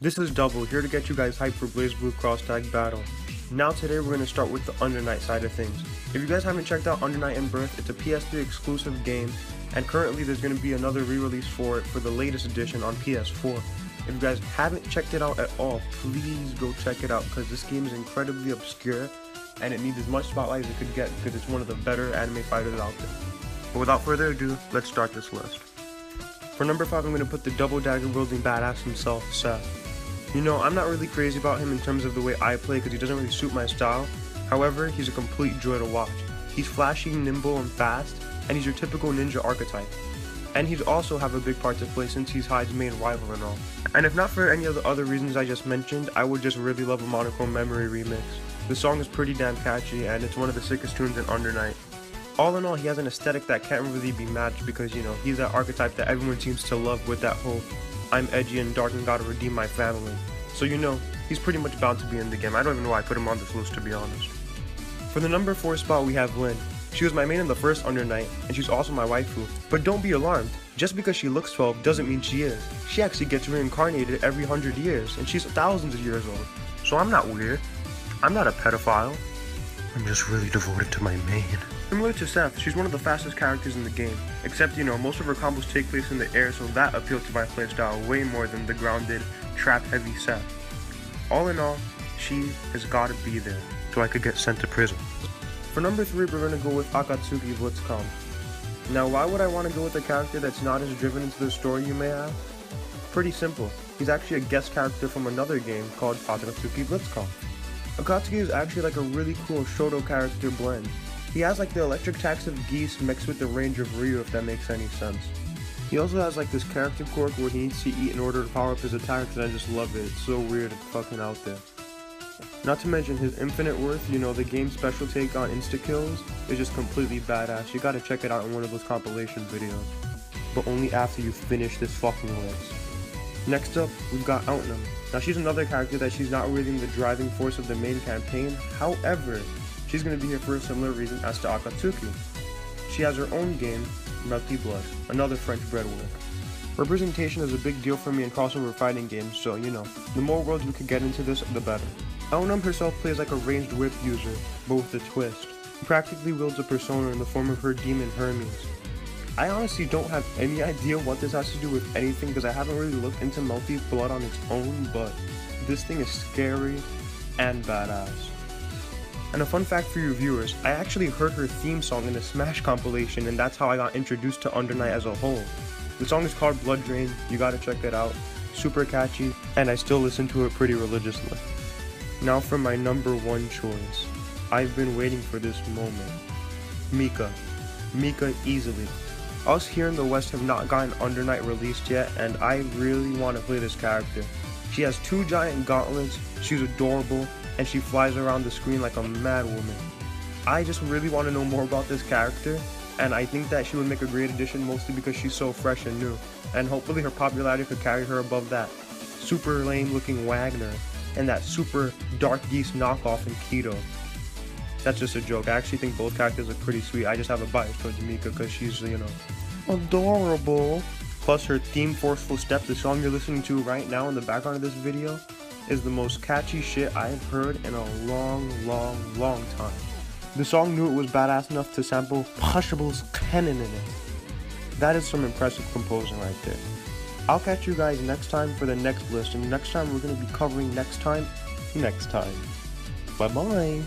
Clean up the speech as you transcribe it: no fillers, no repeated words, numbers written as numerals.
This is Double, here to get you guys hyped for Blazblue Crosstag Battle. Now today we're going to start with the Undernight side of things. If you guys haven't checked out Undernight in Birth, it's a PS3 exclusive game, and currently there's going to be another re-release for it for the latest edition on PS4. If you guys haven't checked it out at all, please go check it out because this game is incredibly obscure and it needs as much spotlight as it could get because it's one of the better anime fighters out there. But without further ado, let's start this list. For number 5, I'm going to put the double dagger wielding badass himself, Seth. You know, I'm not really crazy about him in terms of the way I play because he doesn't really suit my style. However, he's a complete joy to watch. He's flashy, nimble, and fast, and he's your typical ninja archetype. And he'd also have a big part to play since he's Hyde's main rival and all. And if not for any of the other reasons I just mentioned, I would just really love a Monochrome Memory remix. The song is pretty damn catchy, and it's one of the sickest tunes in Undernight. All in all, he has an aesthetic that can't really be matched because, you know, he's that archetype that everyone seems to love with that whole I'm edgy and dark and gotta redeem my family. So you know, he's pretty much bound to be in the game. I don't even know why I put him on this list, to be honest. For the number 4 spot we have Lynn. She was my main in the first Undernight, and she's also my waifu. But don't be alarmed, just because she looks 12 doesn't mean she is. She actually gets reincarnated every 100 years, and she's thousands of years old. So I'm not weird. I'm not a pedophile. I'm just really devoted to my main. Similar to Seth, she's one of the fastest characters in the game, except you know, most of her combos take place in the air, so that appealed to my playstyle way more than the grounded, trap-heavy Seth. All in all, she has gotta be there, so I could get sent to prison. For number 3, we're gonna go with Akatsuki Blitzcom. Now, why would I want to go with a character that's not as driven into the story, you may ask? Pretty simple, he's actually a guest character from another game called Akatsuki Blitzcom. Akatsuki is actually like a really cool Shoto character blend. He has like the electric attacks of Geese mixed with the range of Ryu, if that makes any sense. He also has like this character quirk where he needs to eat in order to power up his attacks, and I just love it. It's so weird and fucking out there. Not to mention his infinite worth, you know, the game's special take on insta-kills is just completely badass. You gotta check it out in one of those compilation videos. But only after you finish this fucking list. Next up, we've got Outnum. Now she's another character that she's not really the driving force of the main campaign, however, she's going to be here for a similar reason as to Akatsuki. She has her own game, Melty Blood, another French bread work. Representation is a big deal for me in crossover fighting games, so you know, the more worlds we could get into this, the better. Outnum herself plays like a ranged whip user, but with a twist. She practically wields a persona in the form of her demon Hermes. I honestly don't have any idea what this has to do with anything because I haven't really looked into Melty Blood on its own, but this thing is scary and badass. And a fun fact for you viewers, I actually heard her theme song in a Smash compilation, and that's how I got introduced to Undernight as a whole. The song is called Blood Drain, you gotta check it out, super catchy, and I still listen to it pretty religiously. Now for my number 1 choice. I've been waiting for this moment. Mika. Mika easily. Us here in the West have not gotten Undernight released yet, and I really want to play this character. She has 2 giant gauntlets, she's adorable, and she flies around the screen like a mad woman. I just really want to know more about this character, and I think that she would make a great addition mostly because she's so fresh and new, and hopefully her popularity could carry her above that super lame looking Wagner and that super Dark Geese knockoff in Keto. That's just a joke. I actually think both characters are pretty sweet. I just have a bias towards Mika because she's, you know, adorable. Plus her theme Forceful Step, the song you're listening to right now in the background of this video, is the most catchy shit I've heard in a long time. The song knew it was badass enough to sample Pushable's canon in it. That is some impressive composing right there. I'll catch you guys next time for the next list, and next time we're going to be covering next time. Bye bye.